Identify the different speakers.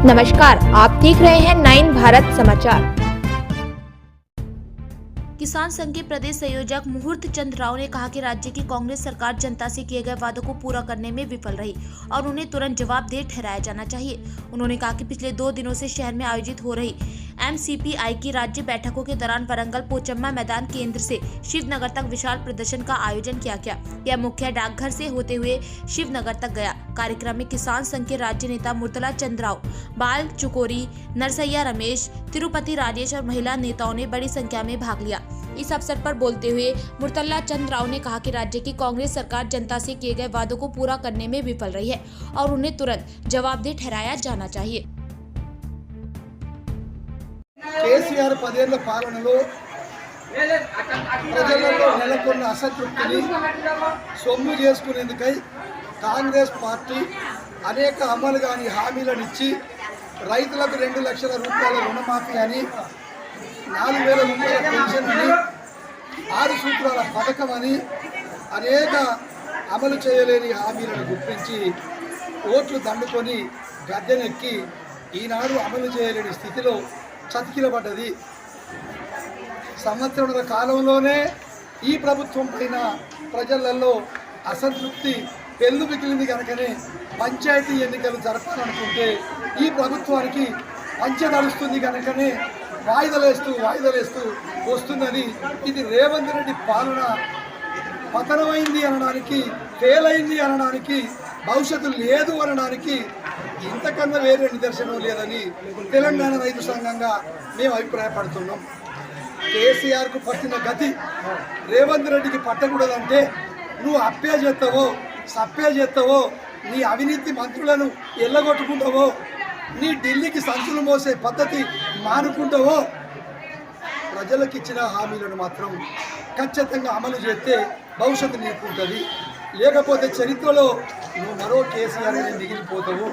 Speaker 1: नमस्कार, आप देख रहे हैं 9 भारत समाचार।
Speaker 2: किसान संघ के प्रदेश संयोजक मुहूर्त चंद राव ने कहा कि राज्य की कांग्रेस सरकार जनता से किए गए वादों को पूरा करने में विफल रही और उन्हें तुरंत जवाबदेह ठहराया जाना चाहिए। उन्होंने कहा कि पिछले 2 दिनों से शहर में आयोजित हो रही MCPI की राज्य बैठकों के दौरान वरंगल पोचम्मा मैदान केंद्र से शिवनगर तक विशाल प्रदर्शन का आयोजन किया गया। यह मुख्य डाकघर से होते हुए शिवनगर तक गया। कार्यक्रम में किसान संघ के राज्य नेता मुर्तला चंद राव, बाल चुकोरी, नरसैया रमेश, तिरुपति राजेश और महिला नेताओं ने बड़ी संख्या में भाग लिया। इस अवसर पर बोलते हुए मुर्तला चंद राव ने कहा कि राज्य की कांग्रेस सरकार जनता से किए गए वादों को पूरा करने में विफल रही है और उन्हें तुरंत जवाबदेह ठहराया जाना चाहिए।
Speaker 3: కేసీఆర్ 10 ఏళ్ల పాలనలో ప్రజలలో నెలకొన్న అసంతృప్తిని సొమ్ము చేసుకునేందుకై కాంగ్రెస్ పార్టీ అనేక అమలు కాని హామీలను ఇచ్చి రైతులకు 2 లక్షల రూపాయల రుణమాఫీ అని, 4,000 రూపాయల పెన్షన్ అని, 6 సూత్రాల పథకం అని అనేక అమలు చేయలేని హామీలను గుర్తించి ఓట్లు దండుకొని గద్దెనెక్కి ఈనాడు అమలు చేయలేని స్థితిలో చతికిలబడ్డది. సంవత్సరాల కాలంలోనే ఈ ప్రభుత్వం పైన ప్రజలలో అసంతృప్తి పెళ్ళు మిగిలింది కనుకనే పంచాయతీ ఎన్నికలు జరపాలనుకుంటే ఈ ప్రభుత్వానికి పంచదలుస్తుంది కనుకనే వాయిదలేస్తూ వస్తున్నది. ఇది రేవంత్ రెడ్డి పాలన పతనమైంది అనడానికి, ఫెయిల్ అయింది అనడానికి, భవిష్యత్తు లేదు అనడానికి ఇంతకన్నా వేరే నిదర్శనం లేదని తెలంగాణ రైతు సంఘంగా మేము అభిప్రాయపడుతున్నాం. కేసీఆర్కు పట్టిన గతి రేవంత్ రెడ్డికి పట్టకూడదంటే నువ్వు అప్పే చేస్తావో, సప్పే చేస్తావో, నీ అవినీతి మంత్రులను ఎల్లగొట్టుకుంటావో, నీ ఢిల్లీకి సంచులు మోసే పద్ధతి మానుకుంటావో, ప్రజలకు ఇచ్చిన హామీలను మాత్రం ఖచ్చితంగా అమలు చేస్తే భవిష్యత్తు నీకుంటుంది. లేకపోతే చరిత్రలో నువ్వు మరో కేసీఆర్ మిగిలిపోతావు.